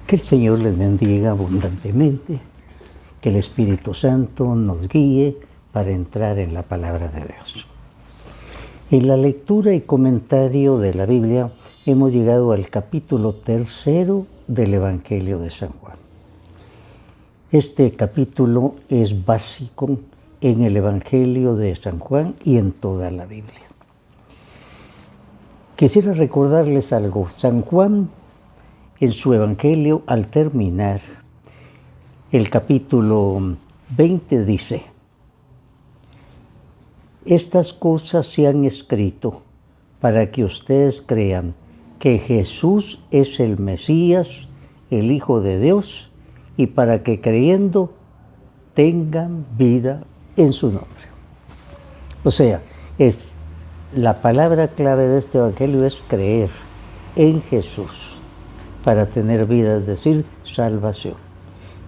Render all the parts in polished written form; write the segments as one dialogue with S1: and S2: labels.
S1: Que el Señor les bendiga abundantemente, que el Espíritu Santo nos guíe para entrar en la palabra de Dios. En la lectura y comentario de la Biblia hemos llegado al capítulo 3 del Evangelio de San Juan. Este capítulo es básico en el Evangelio de San Juan y en toda la Biblia. Quisiera recordarles algo. San Juan, en su Evangelio, al terminar el capítulo 20, dice: estas cosas se han escrito para que ustedes crean que Jesús es el Mesías, el Hijo de Dios, y para que creyendo tengan vida en su nombre. O sea, la palabra clave de este Evangelio es creer en Jesús para tener vida, es decir, salvación.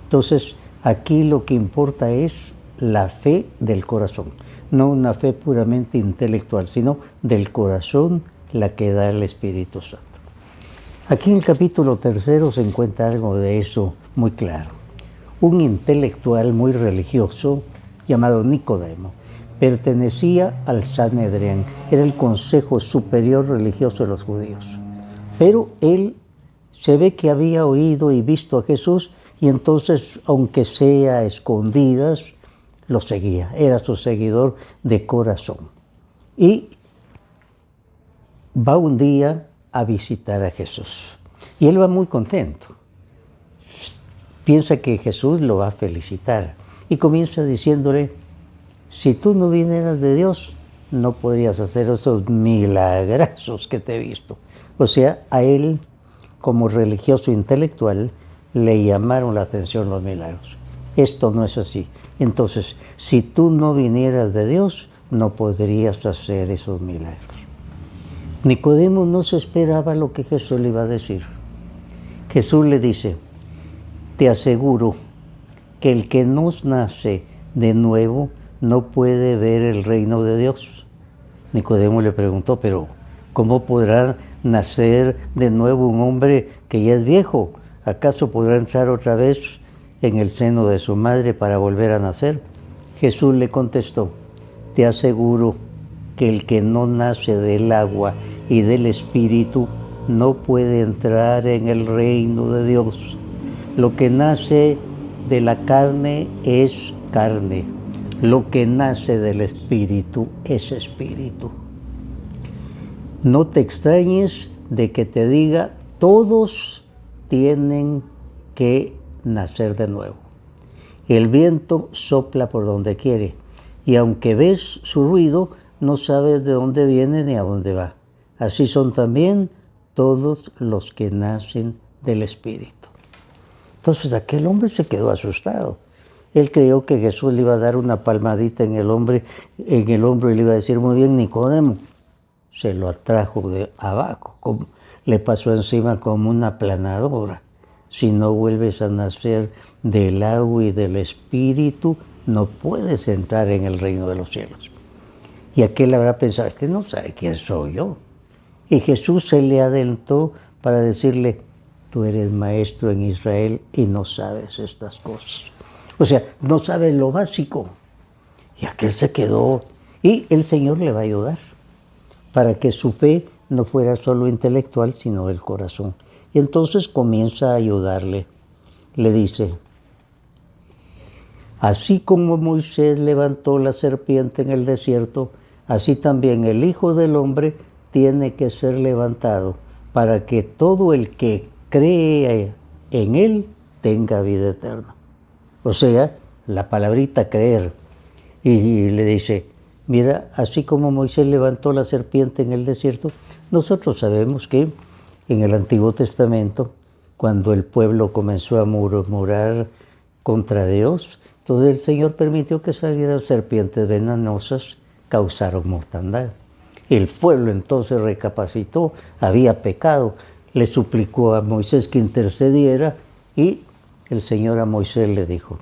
S1: Entonces, aquí lo que importa es la fe del corazón, no una fe puramente intelectual, sino del corazón, la que da el Espíritu Santo. Aquí en el capítulo 3 se encuentra algo de eso muy claro. Un intelectual muy religioso llamado Nicodemo pertenecía al Sanedrín, era el consejo superior religioso de los judíos. Pero él se ve que había oído y visto a Jesús y entonces, aunque sea a escondidas, lo seguía, era su seguidor de corazón. Y va un día a visitar a Jesús. Y él va muy contento. Piensa que Jesús lo va a felicitar. Y comienza diciéndole: si tú no vinieras de Dios, no podrías hacer esos milagrazos que te he visto. O sea, a él, como religioso intelectual, le llamaron la atención los milagros. Esto no es así. Entonces, si tú no vinieras de Dios, no podrías hacer esos milagros. Nicodemo no se esperaba lo que Jesús le iba a decir. Jesús le dice: te aseguro que el que no nace de nuevo no puede ver el reino de Dios. Nicodemo le preguntó: pero ¿cómo podrá nacer de nuevo un hombre que ya es viejo? ¿Acaso podrá entrar otra vez en el seno de su madre para volver a nacer? Jesús le contestó: te aseguro que el que no nace del agua y del Espíritu no puede entrar en el reino de Dios. Lo que nace de la carne es carne, lo que nace del Espíritu es espíritu. No te extrañes de que te diga: todos tienen que nacer de nuevo. El viento sopla por donde quiere, y aunque ves su ruido, no sabes de dónde viene ni a dónde va. Así son también todos los que nacen del Espíritu. Entonces aquel hombre se quedó asustado. Él creyó que Jesús le iba a dar una palmadita en el hombro y le iba a decir: muy bien, Nicodemo. Se lo atrajo de abajo, le pasó encima como una aplanadora. Si no vuelves a nacer del agua y del Espíritu, no puedes entrar en el reino de los cielos. Y aquel habrá pensado: este no sabe quién soy yo. Y Jesús se le adelantó para decirle: tú eres maestro en Israel y no sabes estas cosas. O sea, no sabes lo básico. Y aquel se quedó. Y el Señor le va a ayudar para que su fe no fuera solo intelectual, sino del corazón. Y entonces comienza a ayudarle. Le dice: así como Moisés levantó la serpiente en el desierto, así también el Hijo del Hombre tiene que ser levantado, para que todo el que cree en él tenga vida eterna. O sea, la palabrita creer. Y le dice: mira, así como Moisés levantó la serpiente en el desierto, nosotros sabemos que en el Antiguo Testamento, cuando el pueblo comenzó a murmurar contra Dios, entonces el Señor permitió que salieran serpientes venenosas, causaron mortandad. El pueblo entonces recapacitó, había pecado, le suplicó a Moisés que intercediera y el Señor a Moisés le dijo: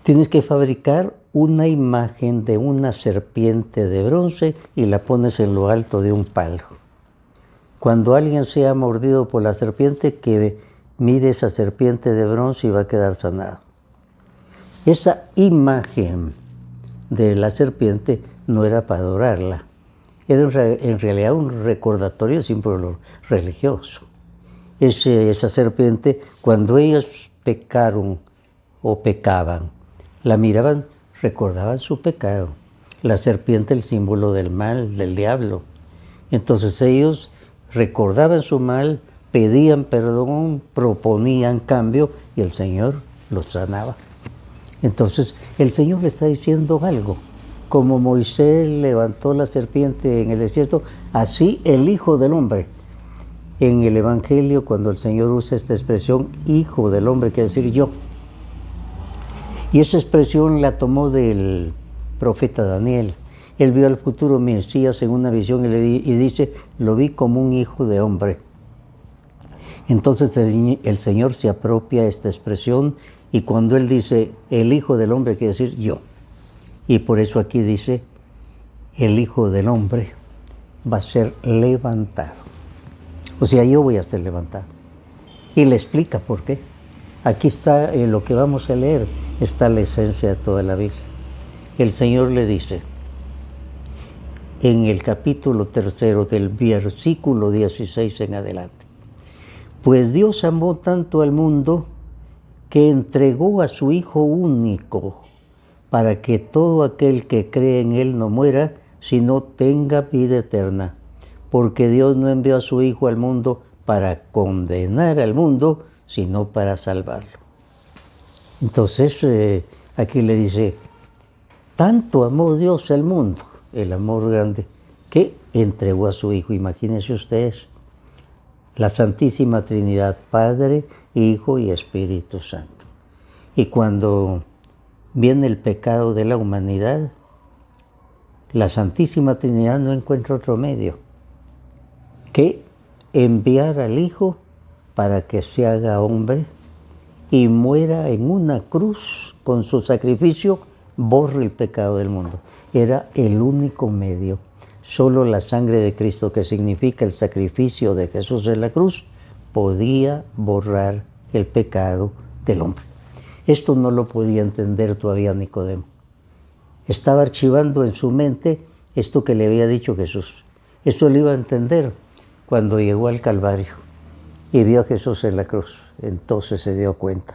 S1: tienes que fabricar una imagen de una serpiente de bronce y la pones en lo alto de un palo. Cuando alguien sea mordido por la serpiente, que mire esa serpiente de bronce y va a quedar sanado. Esa imagen de la serpiente no era para adorarla, era en realidad un recordatorio de símbolo religioso. Esa serpiente, cuando ellos pecaron o pecaban, la miraban, recordaban su pecado. La serpiente, el símbolo del mal, del diablo. Entonces ellos recordaban su mal, pedían perdón, proponían cambio y el Señor los sanaba. Entonces el Señor le está diciendo algo. Como Moisés levantó la serpiente en el desierto, así el Hijo del Hombre. En el Evangelio, cuando el Señor usa esta expresión, Hijo del Hombre, quiere decir yo. Y esa expresión la tomó del profeta Daniel. Él vio al futuro Mesías en una visión y dice, lo vi como un hijo de hombre. Entonces el Señor se apropia esta expresión y cuando Él dice, el Hijo del Hombre, quiere decir yo. Y por eso aquí dice, el Hijo del Hombre va a ser levantado. O sea, yo voy a ser levantado. Y le explica por qué. Aquí está lo que vamos a leer, está la esencia de toda la Biblia. El Señor le dice, en el capítulo 3 del versículo 16 en adelante, pues Dios amó tanto al mundo que entregó a su Hijo único, para que todo aquel que cree en Él no muera, sino tenga vida eterna. Porque Dios no envió a su Hijo al mundo para condenar al mundo, sino para salvarlo. Entonces, aquí le dice, tanto amó Dios al mundo, el amor grande, que entregó a su Hijo. Imagínense ustedes, la Santísima Trinidad, Padre, Hijo y Espíritu Santo. Y cuando viene el pecado de la humanidad, la Santísima Trinidad no encuentra otro medio que enviar al Hijo para que se haga hombre y muera en una cruz con su sacrificio, borre el pecado del mundo. Era el único medio. Solo la sangre de Cristo, que significa el sacrificio de Jesús en la cruz, podía borrar el pecado del hombre. Esto no lo podía entender todavía Nicodemo. Estaba archivando en su mente esto que le había dicho Jesús. Eso lo iba a entender cuando llegó al Calvario y vio a Jesús en la cruz. Entonces se dio cuenta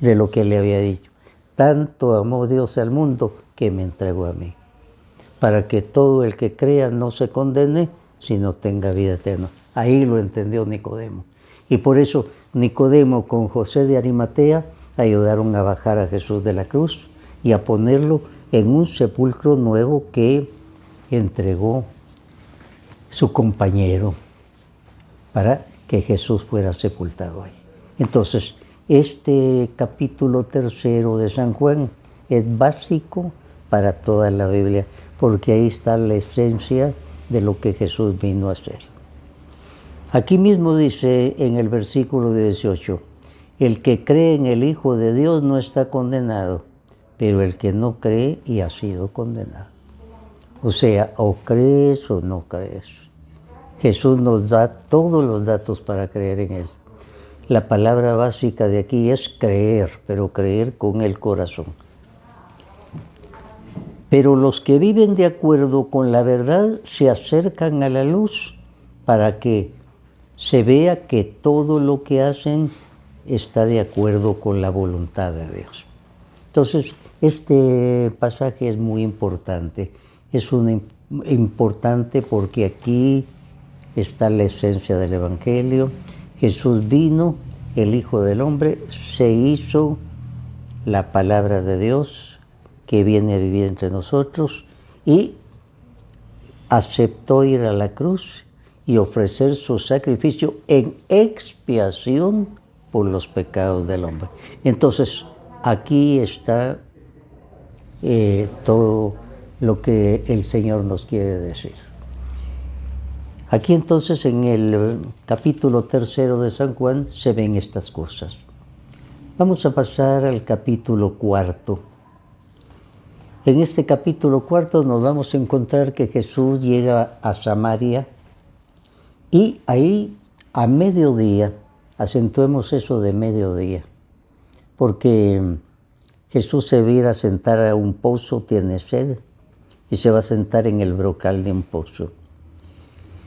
S1: de lo que le había dicho. Tanto amó Dios al mundo que me entregó a mí, para que todo el que crea no se condene, sino tenga vida eterna. Ahí lo entendió Nicodemo. Y por eso Nicodemo con José de Arimatea ayudaron a bajar a Jesús de la cruz y a ponerlo en un sepulcro nuevo que entregó su compañero para que Jesús fuera sepultado ahí. Entonces, este capítulo 3 de San Juan es básico para toda la Biblia, porque ahí está la esencia de lo que Jesús vino a hacer. Aquí mismo dice en el versículo 18, el que cree en el Hijo de Dios no está condenado, pero el que no cree y ha sido condenado. O sea, o crees o no crees. Jesús nos da todos los datos para creer en Él. La palabra básica de aquí es creer, pero creer con el corazón. Pero los que viven de acuerdo con la verdad se acercan a la luz para que se vea que todo lo que hacen está de acuerdo con la voluntad de Dios. Entonces, este pasaje es muy importante. Es importante porque aquí está la esencia del Evangelio. Jesús vino, el Hijo del Hombre, se hizo la palabra de Dios que viene a vivir entre nosotros y aceptó ir a la cruz y ofrecer su sacrificio en expiación por los pecados del hombre. Entonces, aquí está todo lo que el Señor nos quiere decir. Aquí entonces en el capítulo 3 de San Juan se ven estas cosas. Vamos a pasar al capítulo 4. En este capítulo 4 nos vamos a encontrar que Jesús llega a Samaria Y ahí a mediodía, acentuemos eso de mediodía, porque Jesús se va a ir a sentar a un pozo, tiene sed, y se va a sentar en el brocal de un pozo.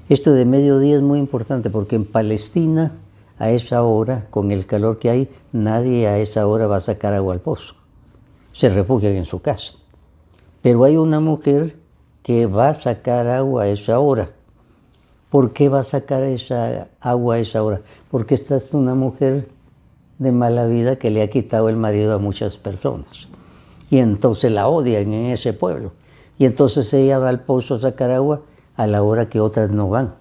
S1: Esto de mediodía es muy importante porque en Palestina, a esa hora, con el calor que hay, nadie a esa hora va a sacar agua al pozo. Se refugian en su casa. Pero hay una mujer que va a sacar agua a esa hora. ¿Por qué va a sacar esa agua a esa hora? Porque esta es una mujer de mala vida que le ha quitado el marido a muchas personas. Y entonces la odian en ese pueblo. Y entonces ella va al pozo a sacar agua a la hora que otras no van.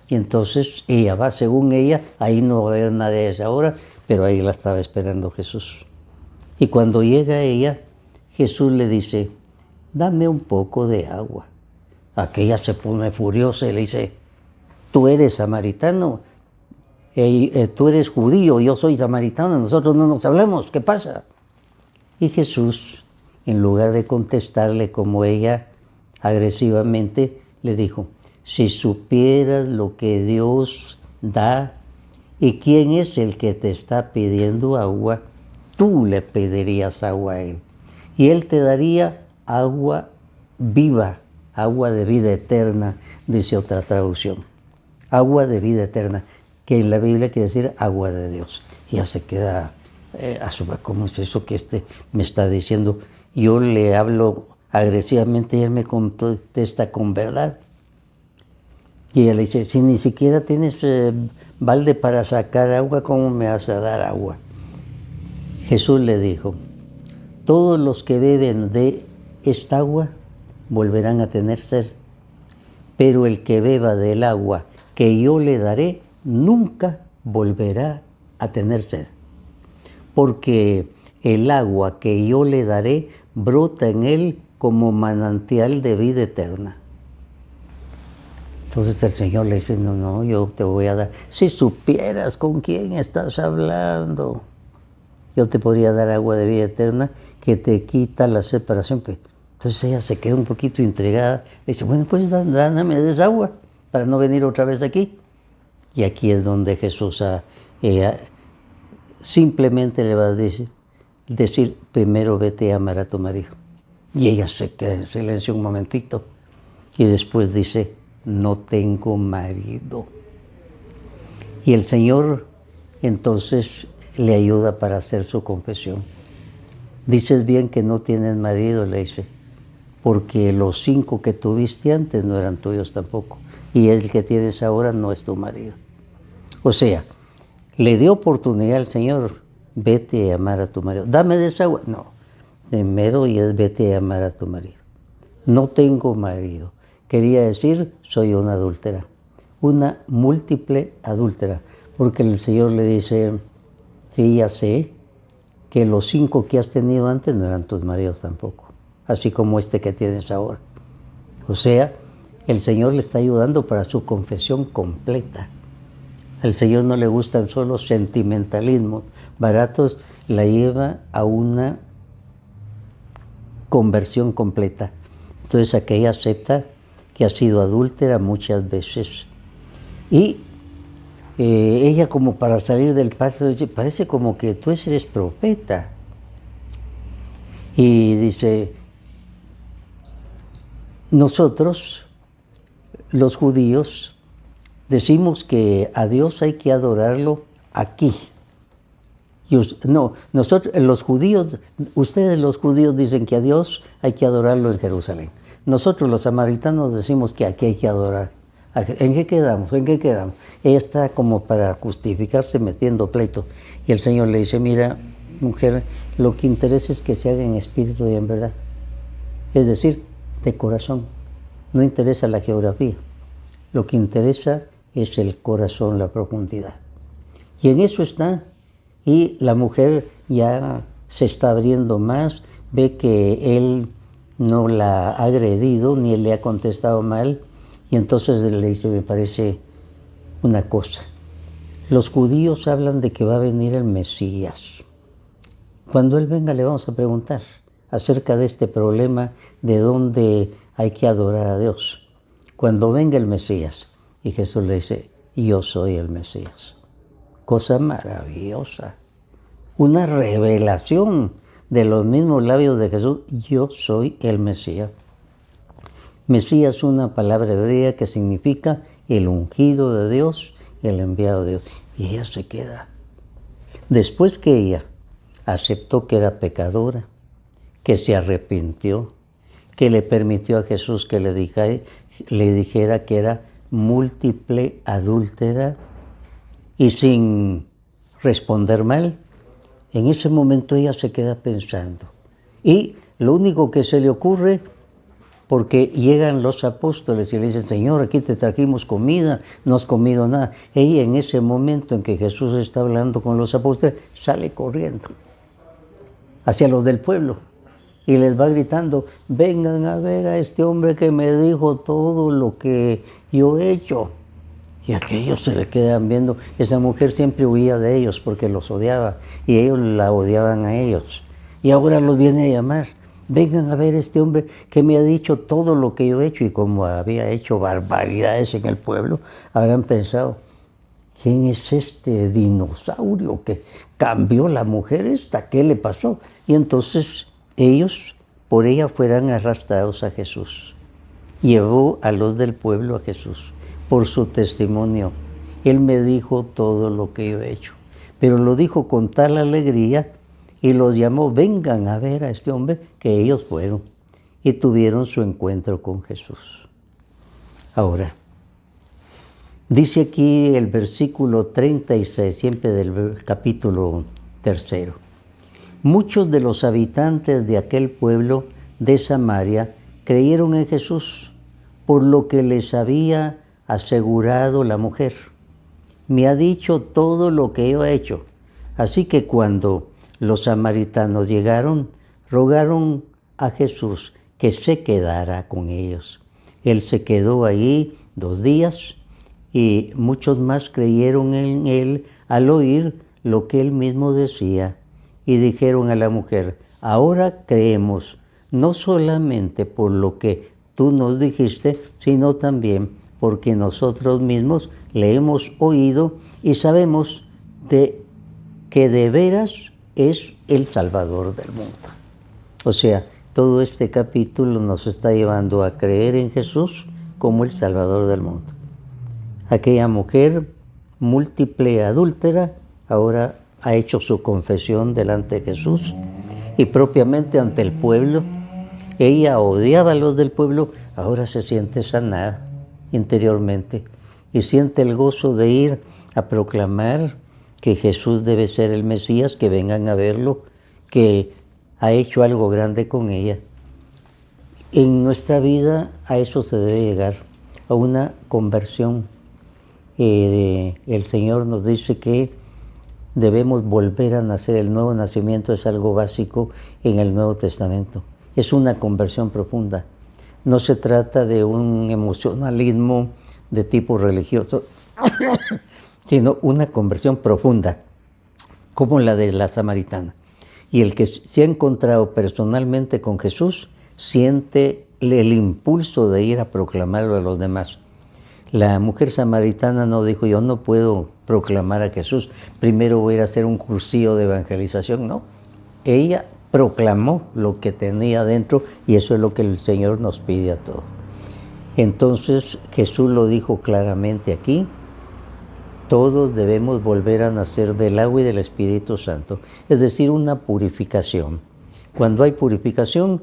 S1: Y entonces ella va, según ella, ahí no va a haber nadie a esa hora, pero ahí la estaba esperando Jesús. Y cuando llega ella, Jesús le dice, dame un poco de agua. Aquella se pone furiosa y le dice, tú eres samaritano, tú eres judío, yo soy samaritano, nosotros no nos hablamos, ¿qué pasa? Y Jesús, en lugar de contestarle como ella agresivamente, le dijo, si supieras lo que Dios da y quién es el que te está pidiendo agua, tú le pedirías agua a Él. Y Él te daría agua viva, agua de vida eterna, dice otra traducción. Agua de vida eterna, que en la Biblia quiere decir agua de Dios. Y ya se queda, ¿cómo es eso que me está diciendo? Yo le hablo agresivamente y él me contesta con verdad. Y ella le dice, si ni siquiera tienes balde para sacar agua, ¿cómo me vas a dar agua? Jesús le dijo, todos los que beben de esta agua volverán a tener sed, pero el que beba del agua que yo le daré, nunca volverá a tener sed, porque el agua que yo le daré brota en él como manantial de vida eterna. Entonces el Señor le dice, no, yo te voy a dar, si supieras con quién estás hablando, yo te podría dar agua de vida eterna que te quita la separación. Entonces ella se queda un poquito intrigada, le dice, bueno, pues dame esa agua para no venir otra vez aquí. Y aquí es donde Jesús simplemente le va a decir, primero vete a amar a tu marido. Y ella se queda en silencio un momentito y después dice, no tengo marido. Y el Señor entonces le ayuda para hacer su confesión. Dices bien que no tienes marido, le dice, porque los 5 que tuviste antes no eran tuyos tampoco. Y el que tienes ahora no es tu marido. O sea, le dio oportunidad al Señor, vete a amar a tu marido. Dame de esa agua. No, primero y es vete a amar a tu marido. No tengo marido. Quería decir, soy una adúltera, una múltiple adúltera. Porque el Señor le dice, sí, ya sé que los 5 que has tenido antes no eran tus maridos tampoco, así como este que tienes ahora. O sea, el Señor le está ayudando para su confesión completa. Al Señor no le gustan solo sentimentalismos baratos, la lleva a una conversión completa. Entonces aquella acepta que ha sido adúltera muchas veces. Y ella, como para salir del pacto, dice, parece como que tú eres profeta. Y dice, nosotros, los judíos, decimos que a Dios hay que adorarlo aquí. Nosotros, los judíos, ustedes los judíos dicen que a Dios hay que adorarlo en Jerusalén. Nosotros los samaritanos decimos que aquí hay que adorar. ¿En qué quedamos? ¿En qué quedamos? Ella está como para justificarse metiendo pleito. Y el Señor le dice, mira, mujer, lo que interesa es que se haga en espíritu y en verdad. Es decir, de corazón. No interesa la geografía. Lo que interesa es el corazón, la profundidad. Y en eso está. Y la mujer ya se está abriendo más, ve que él no la ha agredido ni le ha contestado mal. Y entonces le dice, me parece una cosa. Los judíos hablan de que va a venir el Mesías. Cuando Él venga le vamos a preguntar acerca de este problema de dónde hay que adorar a Dios. Cuando venga el Mesías. Y Jesús le dice, yo soy el Mesías. Cosa maravillosa. Una revelación de los mismos labios de Jesús, yo soy el Mesías. Mesías es una palabra hebrea que significa el ungido de Dios, el enviado de Dios. Y ella se queda. Después que ella aceptó que era pecadora, que se arrepintió, que le permitió a Jesús que le dijera que era múltiple adúltera y sin responder mal, en ese momento ella se queda pensando. Y lo único que se le ocurre, porque llegan los apóstoles y le dicen, Señor, aquí te trajimos comida, no has comido nada. Ella en ese momento en que Jesús está hablando con los apóstoles, sale corriendo hacia los del pueblo y les va gritando, vengan a ver a este hombre que me dijo todo lo que yo he hecho. Y aquellos se le quedan viendo. Esa mujer siempre huía de ellos porque los odiaba y ellos la odiaban a ellos. Y ahora los viene a llamar. Vengan a ver a este hombre que me ha dicho todo lo que yo he hecho. Y como había hecho barbaridades en el pueblo, habrán pensado, ¿quién es este dinosaurio que cambió la mujer esta? ¿Qué le pasó? Y entonces ellos por ella fueran arrastrados a Jesús. Llevó a los del pueblo a Jesús por su testimonio. Él me dijo todo lo que yo he hecho. Pero lo dijo con tal alegría y los llamó, vengan a ver a este hombre, que ellos fueron y tuvieron su encuentro con Jesús. Ahora, dice aquí el versículo 36, siempre del capítulo 3. Muchos de los habitantes de aquel pueblo de Samaria creyeron en Jesús por lo que les había asegurado la mujer. Me ha dicho todo lo que yo he hecho. Así que cuando los samaritanos llegaron, rogaron a Jesús que se quedara con ellos. Él se quedó allí 2 días y muchos más creyeron en él al oír lo que él mismo decía. Y dijeron a la mujer, ahora creemos, no solamente por lo que tú nos dijiste, sino también porque nosotros mismos le hemos oído y sabemos que de veras es el Salvador del mundo. O sea, todo este capítulo nos está llevando a creer en Jesús como el Salvador del mundo. Aquella mujer múltiple adúltera ahora ha hecho su confesión delante de Jesús y propiamente ante el pueblo. Ella odiaba a los del pueblo, ahora se siente sanada interiormente y siente el gozo de ir a proclamar que Jesús debe ser el Mesías, que vengan a verlo, que ha hecho algo grande con ella. En nuestra vida a eso se debe llegar, a una conversión. El Señor nos dice que debemos volver a nacer. El nuevo nacimiento es algo básico en el Nuevo Testamento. Es una conversión profunda. No se trata de un emocionalismo de tipo religioso, sino una conversión profunda, como la de la samaritana. Y el que se ha encontrado personalmente con Jesús siente el impulso de ir a proclamarlo a los demás. La mujer samaritana no dijo, yo no puedo proclamar a Jesús, primero voy a ir a hacer un cursillo de evangelización. No, ella proclamó lo que tenía dentro y eso es lo que el Señor nos pide a todos. Entonces Jesús lo dijo claramente aquí, todos debemos volver a nacer del agua y del Espíritu Santo, es decir, una purificación. Cuando hay purificación,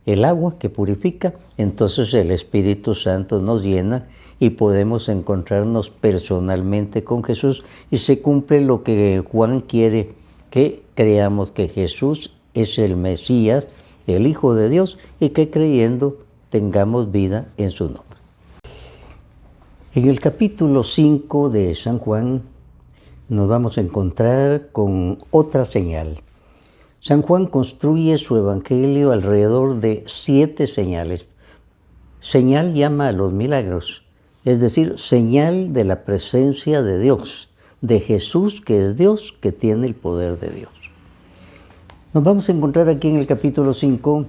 S1: el agua que purifica, entonces el Espíritu Santo nos llena y podemos encontrarnos personalmente con Jesús y se cumple lo que Juan quiere, que creamos que Jesús es el Mesías, el Hijo de Dios, y que creyendo tengamos vida en su nombre. En el capítulo 5 de San Juan nos vamos a encontrar con otra señal. San Juan construye su evangelio alrededor de 7 señales. Señal llama a los milagros, es decir, señal de la presencia de Dios, de Jesús que es Dios, que tiene el poder de Dios. Nos vamos a encontrar aquí en el capítulo 5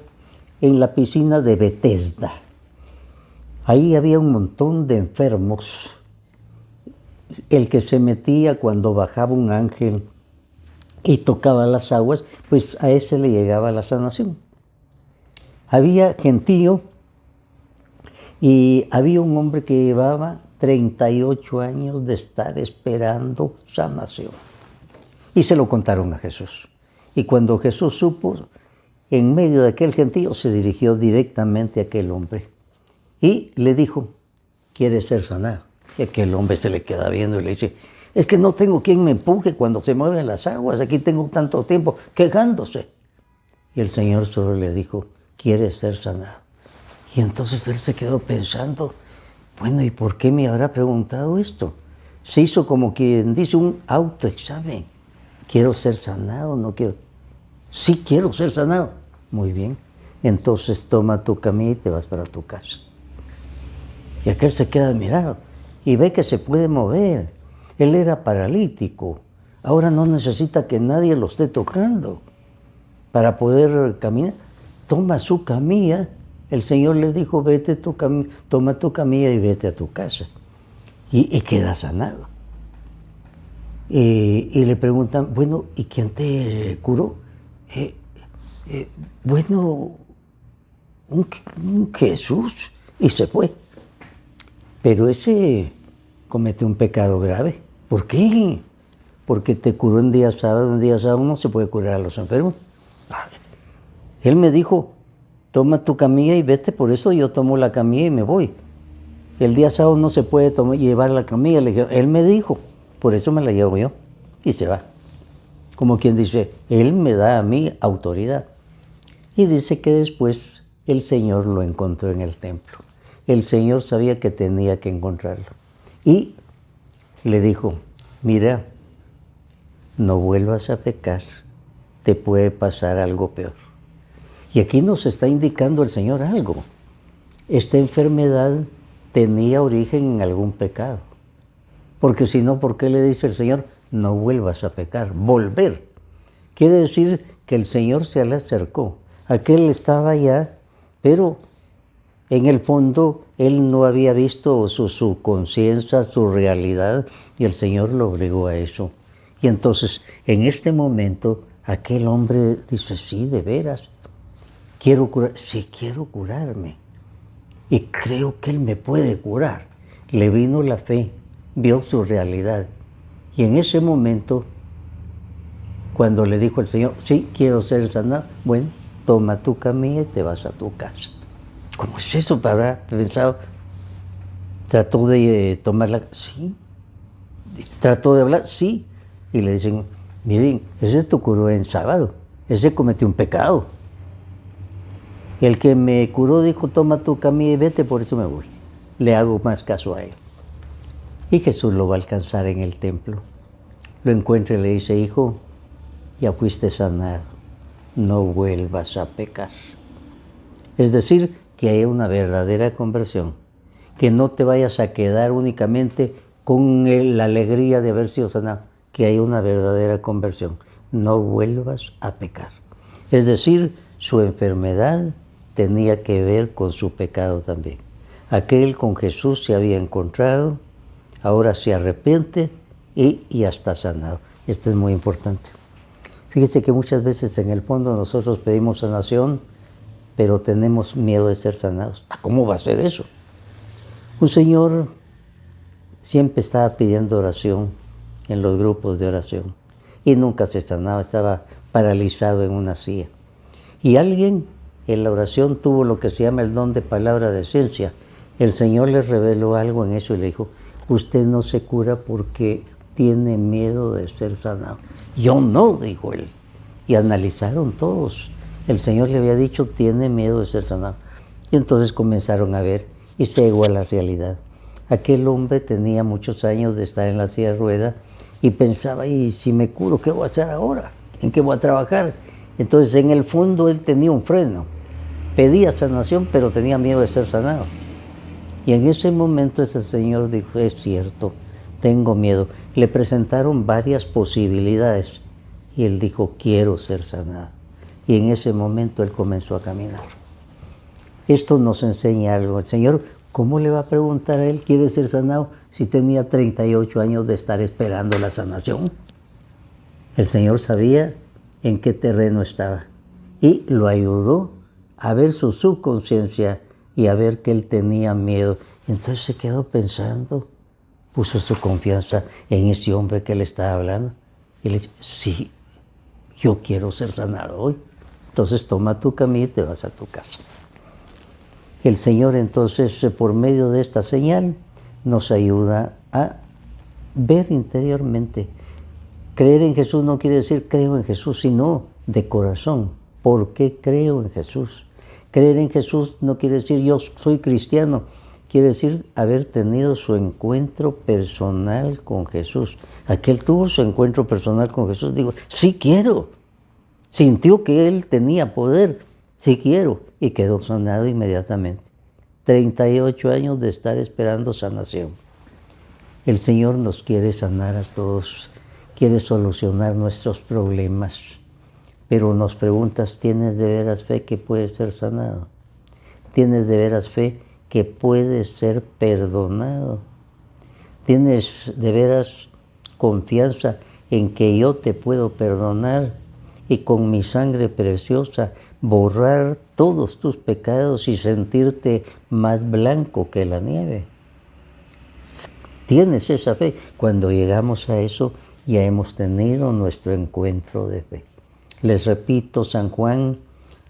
S1: en la piscina de Betesda. Ahí había un montón de enfermos el que se metía cuando bajaba un ángel y tocaba las aguas, pues a ese le llegaba la sanación. Había gentío y había un hombre que llevaba 38 años de estar esperando sanación. Y se lo contaron a Jesús. Y cuando Jesús supo, en medio de aquel gentío, se dirigió directamente a aquel hombre. Y le dijo, ¿quieres ser sanado? Y aquel hombre se le queda viendo y le dice, es que no tengo quien me empuje cuando se mueven las aguas, aquí tengo tanto tiempo quejándose. Y el Señor solo le dijo, ¿quieres ser sanado? Y entonces él se quedó pensando, bueno, ¿y por qué me habrá preguntado esto? Se hizo como quien dice un autoexamen. ¿Quiero ser sanado? ¿No quiero? Sí quiero ser sanado. Muy bien. Entonces toma tu camilla y te vas para tu casa. Y aquel se queda admirado y ve que se puede mover. Él era paralítico. Ahora no necesita que nadie lo esté tocando para poder caminar. Toma su camilla. El Señor le dijo, vete toma tu camilla y vete a tu casa. Y queda sanado. Y le preguntan, bueno, ¿y quién te curó? Bueno, un Jesús. Y se fue. Pero ese cometió un pecado grave. ¿Por qué? Porque te curó en día sábado. En día sábado no se puede curar a los enfermos. Él me dijo, toma tu camilla y vete, por eso yo tomo la camilla y me voy. El día sábado no se puede llevar la camilla. Le dije, él me dijo, por eso me la llevo yo. Y se va. Como quien dice, él me da a mí autoridad. Y dice que después el Señor lo encontró en el templo. El Señor sabía que tenía que encontrarlo. Y le dijo, mira, no vuelvas a pecar, te puede pasar algo peor. Y aquí nos está indicando el Señor algo. Esta enfermedad tenía origen en algún pecado. Porque si no, ¿por qué le dice el Señor, no vuelvas a pecar? Volver. Quiere decir que el Señor se le acercó. Aquel estaba allá, pero en el fondo él no había visto su conciencia, su realidad, y el Señor lo obligó a eso. Y entonces, en este momento, aquel hombre dice, sí, de veras, quiero curar, sí quiero curarme. Y creo que Él me puede curar. Le vino la fe, vio su realidad. Y en ese momento, cuando le dijo el Señor, sí, quiero ser sanado, bueno, toma tu camilla y te vas a tu casa. ¿Cómo es eso? Habrá pensado, trató de tomarla, sí. Trató de hablar, sí. Y le dicen, miren, ese te curó en sábado, ese cometió un pecado. El que me curó dijo, toma tu camilla y vete, por eso me voy. Le hago más caso a él. Y Jesús lo va a alcanzar en el templo. Lo encuentra y le dice, hijo, ya fuiste sanado, no vuelvas a pecar. Es decir, que haya una verdadera conversión, que no te vayas a quedar únicamente con la alegría de haber sido sanado, que haya una verdadera conversión, no vuelvas a pecar. Es decir, su enfermedad tenía que ver con su pecado también. Aquel con Jesús se había encontrado, ahora se arrepiente y ya está sanado. Esto es muy importante. Fíjese que muchas veces en el fondo nosotros pedimos sanación, pero tenemos miedo de ser sanados. ¿Cómo va a ser eso? Un señor siempre estaba pidiendo oración en los grupos de oración y nunca se sanaba, estaba paralizado en una silla. Y alguien en la oración tuvo lo que se llama el don de palabra de ciencia. El Señor le reveló algo en eso y le dijo, usted no se cura porque tiene miedo de ser sanado. Yo no, dijo él. Y analizaron todos. El Señor le había dicho, tiene miedo de ser sanado. Y entonces comenzaron a ver y se llegó a la realidad. Aquel hombre tenía muchos años de estar en la silla de ruedas y pensaba, y si me curo, ¿qué voy a hacer ahora? ¿En qué voy a trabajar? Entonces, en el fondo, él tenía un freno. Pedía sanación, pero tenía miedo de ser sanado. Y en ese momento ese señor dijo, es cierto, tengo miedo. Le presentaron varias posibilidades y él dijo, quiero ser sanado. Y en ese momento él comenzó a caminar. Esto nos enseña algo. El Señor ¿Cómo le va a preguntar a él, quiere ser sanado, si tenía 38 años de estar esperando la sanación? El Señor sabía en qué terreno estaba y lo ayudó a ver su subconsciencia y a ver que él tenía miedo. Entonces se quedó pensando, puso su confianza en ese hombre que le estaba hablando y le dice, sí, yo quiero ser sanado hoy. Entonces toma tu camino y te vas a tu casa. El Señor entonces, por medio de esta señal, nos ayuda a ver interiormente. Creer en Jesús no quiere decir creo en Jesús, sino de corazón. ¿Por qué creo en Jesús? Creer en Jesús no quiere decir yo soy cristiano, quiere decir haber tenido su encuentro personal con Jesús. Aquel tuvo su encuentro personal con Jesús, digo, sí quiero. Sintió que él tenía poder, sí quiero, y quedó sanado inmediatamente. 38 años de estar esperando sanación. El Señor nos quiere sanar a todos, quiere solucionar nuestros problemas, pero nos preguntas, ¿tienes de veras fe que puede ser sanado? ¿Tienes de veras fe que puede ser perdonado? ¿Tienes de veras confianza en que yo te puedo perdonar y con mi sangre preciosa borrar todos tus pecados y sentirte más blanco que la nieve? ¿Tienes esa fe? Cuando llegamos a eso, ya hemos tenido nuestro encuentro de fe. Les repito, San Juan,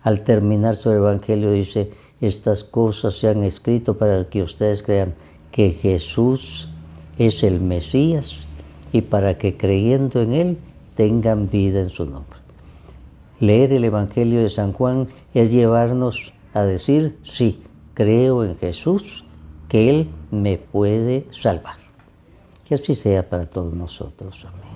S1: al terminar su evangelio, dice, estas cosas se han escrito para que ustedes crean que Jesús es el Mesías y para que creyendo en Él tengan vida en su nombre. Leer el evangelio de San Juan es llevarnos a decir, sí, creo en Jesús, que Él me puede salvar. Que así sea para todos nosotros. Amén.